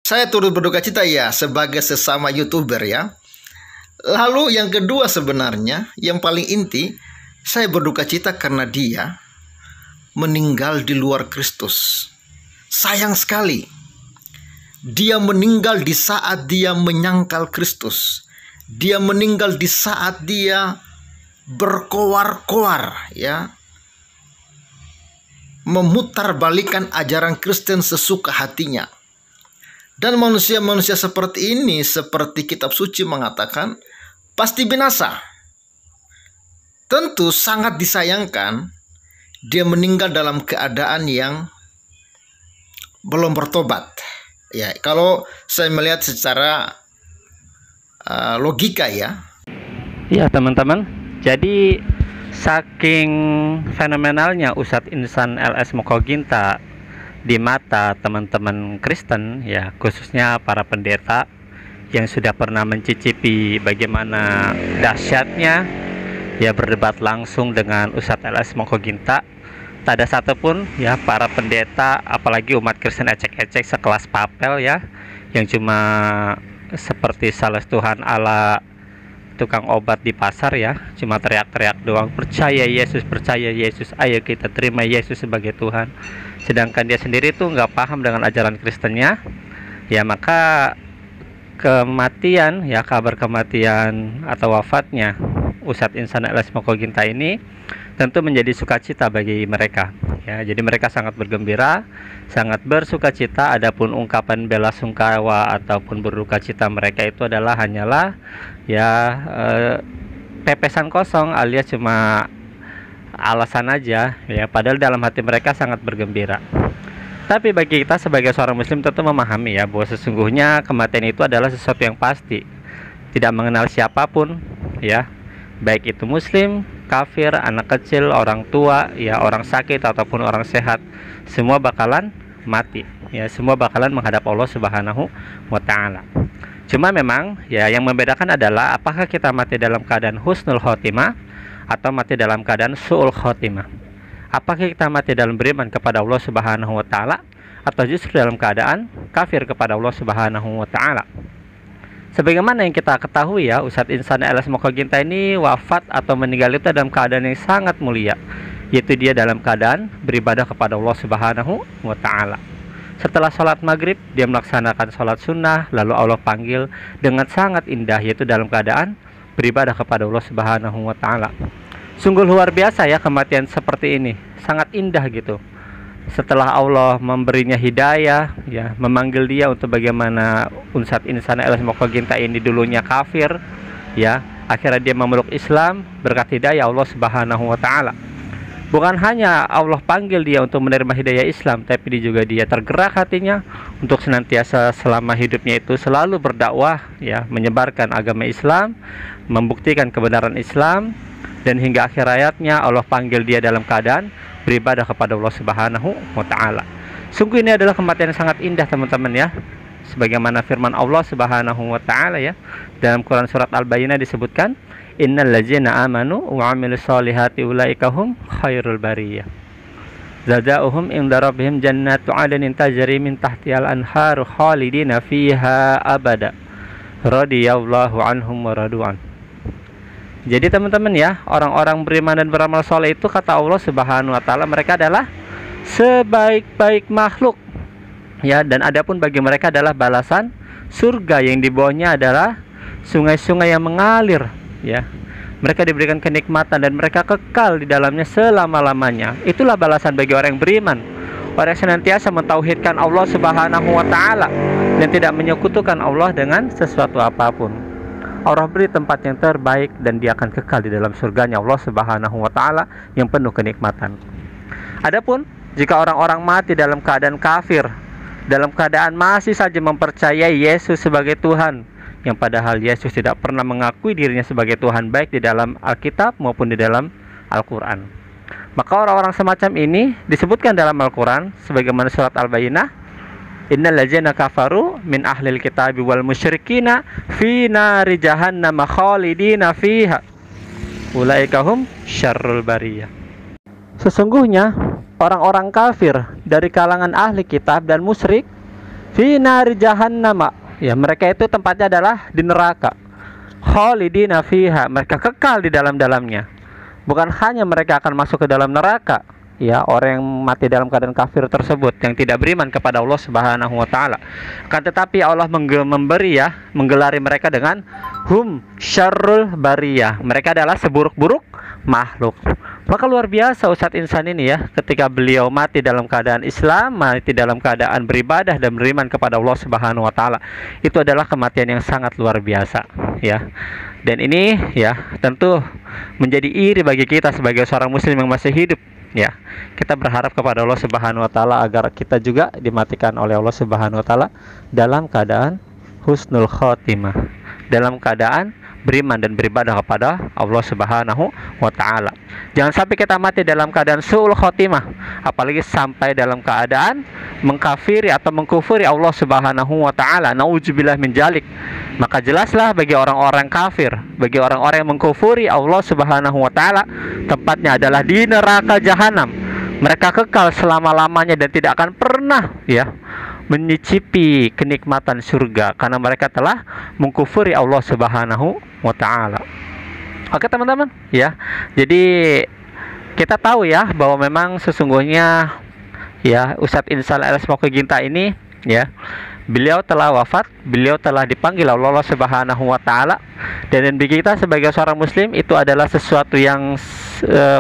Saya turut berduka cita ya sebagai sesama YouTuber ya. Lalu yang kedua sebenarnya yang paling inti, saya berduka cita karena dia meninggal di luar Kristus. Sayang sekali. Dia meninggal di saat dia menyangkal Kristus. Dia meninggal di saat dia berkoar-koar ya. Memutarbalikkan ajaran Kristen sesuka hatinya. Dan manusia-manusia seperti ini, seperti kitab suci mengatakan, pasti binasa. Tentu sangat disayangkan dia meninggal dalam keadaan yang belum bertobat. Ya, kalau saya melihat secara logika ya. Iya teman-teman, jadi saking fenomenalnya Ustadz Insan LS Mokoginta di mata teman-teman Kristen ya, khususnya para pendeta yang sudah pernah mencicipi bagaimana dahsyatnya ya berdebat langsung dengan Ustadz LS Mokoginta. Tak ada satupun ya para pendeta apalagi umat Kristen ecek-ecek sekelas Papel ya, yang cuma seperti sales Tuhan ala tukang obat di pasar ya, cuma teriak-teriak doang, percaya Yesus, ayo kita terima Yesus sebagai Tuhan. Sedangkan dia sendiri tuh nggak paham dengan ajaran Kristennya ya, maka kematian ya, kabar kematian atau wafatnya Ustadz Insan LS Mokoginta ini tentu menjadi sukacita bagi mereka ya. Jadi mereka sangat bergembira, sangat bersukacita. Adapun ungkapan bela sungkawa ataupun berduka cita mereka itu adalah hanyalah ya pepesan kosong alias cuma alasan aja ya, padahal dalam hati mereka sangat bergembira. Tapi bagi kita sebagai seorang muslim tentu memahami ya bahwa sesungguhnya kematian itu adalah sesuatu yang pasti, tidak mengenal siapapun ya, baik itu muslim, kafir, anak kecil, orang tua ya, orang sakit ataupun orang sehat, semua bakalan mati ya, semua bakalan menghadap Allah Subhanahu wa taala. Cuma memang ya yang membedakan adalah apakah kita mati dalam keadaan husnul khotimah atau mati dalam keadaan su'ul khotimah. Apakah kita mati dalam beriman kepada Allah Subhanahu wa taala atau justru dalam keadaan kafir kepada Allah Subhanahu wa taala. Sebagaimana yang kita ketahui ya, Ustadz Insan LS Mokoginta ini wafat atau meninggal itu dalam keadaan yang sangat mulia, yaitu dia dalam keadaan beribadah kepada Allah Subhanahu wa taala. Setelah sholat maghrib, dia melaksanakan sholat sunnah, lalu Allah panggil dengan sangat indah, yaitu dalam keadaan beribadah kepada Allah Subhanahu wa taala. Sungguh luar biasa ya kematian seperti ini, sangat indah gitu. Setelah Allah memberinya hidayah ya, memanggil dia untuk bagaimana Ustadz Insan LS Mokoginta ini dulunya kafir ya, akhirnya dia memeluk Islam berkat hidayah Allah Subhanahu wa taala. Bukan hanya Allah panggil dia untuk menerima hidayah Islam, tapi juga dia tergerak hatinya untuk senantiasa selama hidupnya itu selalu berdakwah ya, menyebarkan agama Islam, membuktikan kebenaran Islam, dan hingga akhir hayatnya Allah panggil dia dalam keadaan beribadah kepada Allah Subhanahu wa taala. Sungguh ini adalah kematian yang sangat indah teman-teman ya. Sebagaimana firman Allah Subhanahu wa taala ya, dalam Quran surat Al-Bayyinah disebutkan, innal ladzina amanu wa 'amilus solihati ulaika hum khairul bariyah. Jazaohum inda rabbihim jannatu 'adnin tajri min tahtihal anharu khalidina fiha abada. Radhiyallahu anhum wa radu'an. Jadi teman-teman ya, orang-orang beriman dan beramal soleh itu kata Allah Subhanahu wa taala mereka adalah sebaik-baik makhluk ya, dan adapun bagi mereka adalah balasan surga yang di bawahnya adalah sungai-sungai yang mengalir ya. Mereka diberikan kenikmatan dan mereka kekal di dalamnya selama-lamanya. Itulah balasan bagi orang yang beriman, orang yang senantiasa mentauhidkan Allah Subhanahu wa taala dan tidak menyekutukan Allah dengan sesuatu apapun. Allah beri tempat yang terbaik dan dia akan kekal di dalam surganya Allah Subhanahu wa taala yang penuh kenikmatan. Adapun jika orang-orang mati dalam keadaan kafir, dalam keadaan masih saja mempercayai Yesus sebagai Tuhan, yang padahal Yesus tidak pernah mengakui dirinya sebagai Tuhan baik di dalam Alkitab maupun di dalam Al-Quran, maka orang-orang semacam ini disebutkan dalam Al-Quran sebagaimana surat Al-Bayyinah, innal ladzina kafaru min ahlil kitabi wal musyrikina fi nari jahannam khalidina fiha ulaika hum syarrul bariyah. Sesungguhnya orang-orang kafir dari kalangan ahli kitab dan musyrik fi nari jahannam. Ya, mereka itu tempatnya adalah di neraka. Khalidina fiha, mereka kekal di dalamnya. Bukan hanya mereka akan masuk ke dalam neraka, ya, orang yang mati dalam keadaan kafir tersebut yang tidak beriman kepada Allah Subhanahu wa taala. Kan tetapi Allah menggelari mereka dengan hum syarrul bariyah. Mereka adalah seburuk-buruk makhluk. Maka luar biasa Ustadz Insan ini ya, ketika beliau mati dalam keadaan Islam, mati dalam keadaan beribadah dan beriman kepada Allah Subhanahu wa taala. Itu adalah kematian yang sangat luar biasa, ya. Dan ini ya tentu menjadi iri bagi kita sebagai seorang muslim yang masih hidup, ya. Kita berharap kepada Allah Subhanahu wa taala agar kita juga dimatikan oleh Allah Subhanahu wa taala dalam keadaan husnul khotimah, dalam keadaan beriman dan beribadah kepada Allah Subhanahu wa taala. Jangan sampai kita mati dalam keadaan su'ul khotimah, apalagi sampai dalam keadaan mengkafiri atau mengkufuri Allah Subhanahu wa taala. Nauzubillah min dzalik. Maka jelaslah bagi orang-orang kafir, bagi orang-orang yang mengkufuri Allah Subhanahu wa taala, tempatnya adalah di neraka jahanam. Mereka kekal selama-lamanya dan tidak akan pernah ya menyicipi kenikmatan surga karena mereka telah mengkufuri Allah Subhanahu wa taala. Oke teman-teman, ya. Jadi kita tahu ya bahwa memang sesungguhnya ya Ustadz Insan LS Mokoginta ini ya, beliau telah wafat, beliau telah dipanggil Allah Subhanahu wa taala, dan bagi kita sebagai seorang muslim itu adalah sesuatu yang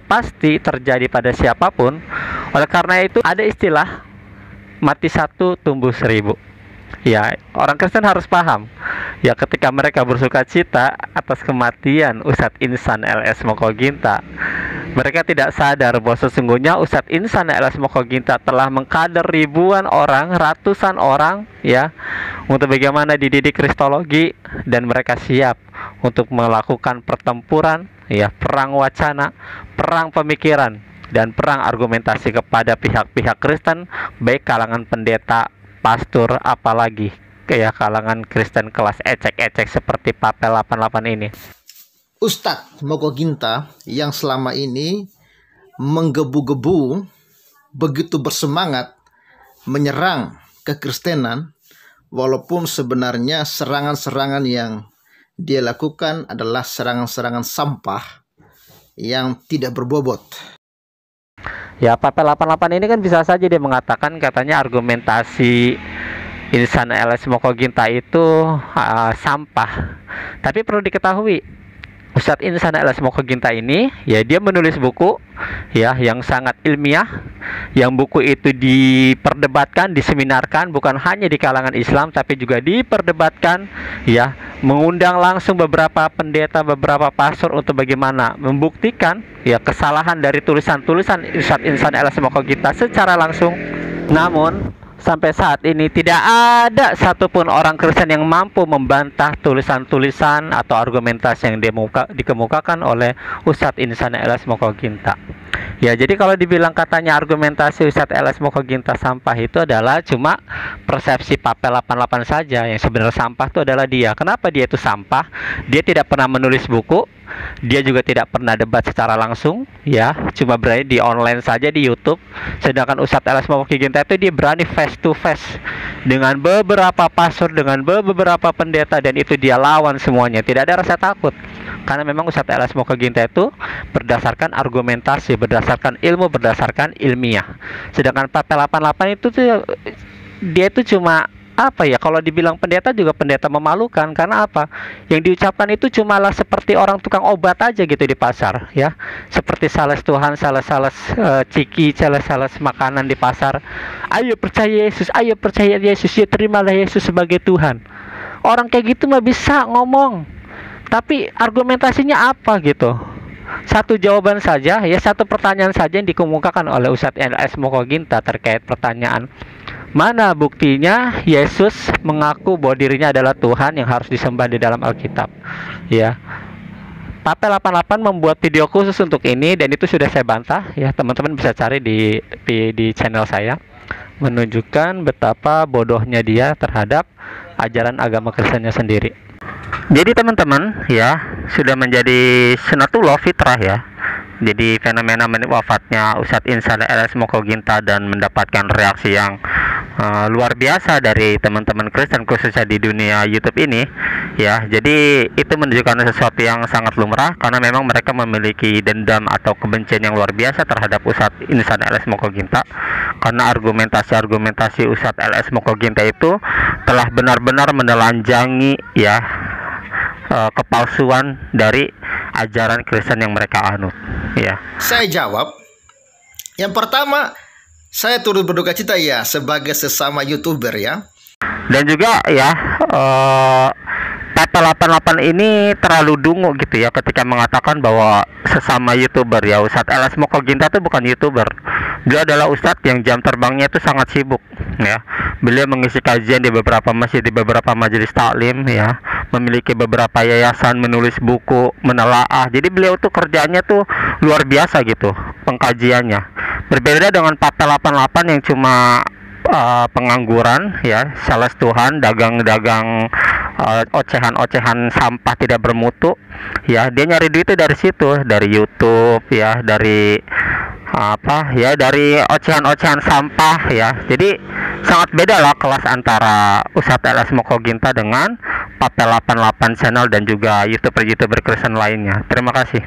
pasti terjadi pada siapapun. Oleh karena itu ada istilah mati satu tumbuh seribu. Ya, orang Kristen harus paham ya, ketika mereka bersuka cita atas kematian Ustadz Insan LS Mokoginta, mereka tidak sadar bahwa sesungguhnya Ustadz Insan LS Mokoginta telah mengkader ribuan orang, ratusan orang ya, untuk bagaimana dididik kristologi, dan mereka siap untuk melakukan pertempuran ya, perang wacana, perang pemikiran, dan perang argumentasi kepada pihak-pihak Kristen, baik kalangan pendeta, pastor, apalagi kayak kalangan Kristen kelas ecek-ecek seperti Papel 88 ini. Ustadz Mokoginta yang selama ini menggebu-gebu, begitu bersemangat menyerang kekristenan, walaupun sebenarnya serangan-serangan yang dia lakukan adalah serangan-serangan sampah yang tidak berbobot. Ya, Papel 88 ini kan bisa saja dia mengatakan katanya argumentasi Insan LS Mokoginta itu sampah. Tapi perlu diketahui, Ustadz Insan LS Mokoginta ini ya, dia menulis buku ya yang sangat ilmiah, yang buku itu diperdebatkan, diseminarkan bukan hanya di kalangan Islam tapi juga diperdebatkan ya, mengundang langsung beberapa pendeta, beberapa pastor untuk bagaimana membuktikan ya kesalahan dari tulisan-tulisan Ustadz Insan LS Mokoginta secara langsung. Namun sampai saat ini tidak ada satupun orang Kristen yang mampu membantah tulisan-tulisan atau argumentasi yang dikemukakan oleh Ustadz Insan LS Mokoginta. Ya, jadi kalau dibilang katanya argumentasi Ustadz LS Mokoginta sampah, itu adalah cuma persepsi Papel 88 saja. Yang sebenarnya sampah itu adalah dia. Kenapa dia itu sampah? Dia tidak pernah menulis buku, dia juga tidak pernah debat secara langsung, ya, cuma berani di online saja di YouTube. Sedangkan Ustadz LS Mokoginta itu dia berani face to face dengan beberapa pastor, dengan beberapa pendeta, dan itu dia lawan semuanya. Tidak ada rasa takut. Karena memang Ustadz LS Mokoginta itu berdasarkan argumentasi, berdasarkan ilmu, berdasarkan ilmiah. Sedangkan Papel 88 itu tuh, dia itu cuma apa ya, kalau dibilang pendeta juga pendeta memalukan. Karena apa? Yang diucapkan itu cumalah seperti orang tukang obat aja gitu di pasar ya. Seperti sales Tuhan, sales-sales ciki, sales-sales makanan di pasar. Ayo percaya Yesus, ayo percaya Yesus, ya terimalah Yesus sebagai Tuhan. Orang kayak gitu mah bisa ngomong, tapi argumentasinya apa gitu? Satu jawaban saja ya, satu pertanyaan saja yang dikemukakan oleh Ustadz LS Mokoginta terkait pertanyaan, mana buktinya Yesus mengaku bahwa dirinya adalah Tuhan yang harus disembah di dalam Alkitab? Ya, Papel 88 membuat video khusus untuk ini, dan itu sudah saya bantah ya, teman-teman bisa cari di channel saya, menunjukkan betapa bodohnya dia terhadap ajaran agama Kristennya sendiri. Jadi teman-teman ya, sudah menjadi sunatullah fitrah ya. Jadi fenomena wafatnya Ustadz Insan LS Mokoginta dan mendapatkan reaksi yang luar biasa dari teman-teman Kristen khususnya di dunia YouTube ini ya. Jadi itu menunjukkan sesuatu yang sangat lumrah karena memang mereka memiliki dendam atau kebencian yang luar biasa terhadap Ustadz Insan LS Mokoginta, karena argumentasi Ustadz LS Mokoginta itu telah benar-benar menelanjangi ya kepalsuan dari ajaran Kristen yang mereka anut ya. Saya jawab, yang pertama, saya turut berduka cita ya sebagai sesama YouTuber ya. Dan juga ya Papa 88 ini terlalu dungu gitu ya ketika mengatakan bahwa sesama YouTuber ya. Ustadz LS Mokoginta itu bukan YouTuber. Dia adalah Ustadz yang jam terbangnya itu sangat sibuk ya. Beliau mengisi kajian di beberapa masjid, di beberapa majelis taklim ya, memiliki beberapa yayasan, menulis buku, menelaah. Jadi beliau tuh kerjanya tuh luar biasa gitu pengkajiannya. Berbeda dengan Papa 88 yang cuma pengangguran ya, sales Tuhan, dagang-dagang ocehan-ocehan sampah tidak bermutu ya. Dia nyari duit itu dari situ, dari YouTube ya, dari dari ocehan-ocehan sampah ya. Jadi sangat beda lah kelas antara Ustadz LS Mokoginta dengan Papa 88 channel dan juga YouTuber-YouTuber Kristen lainnya. Terima kasih.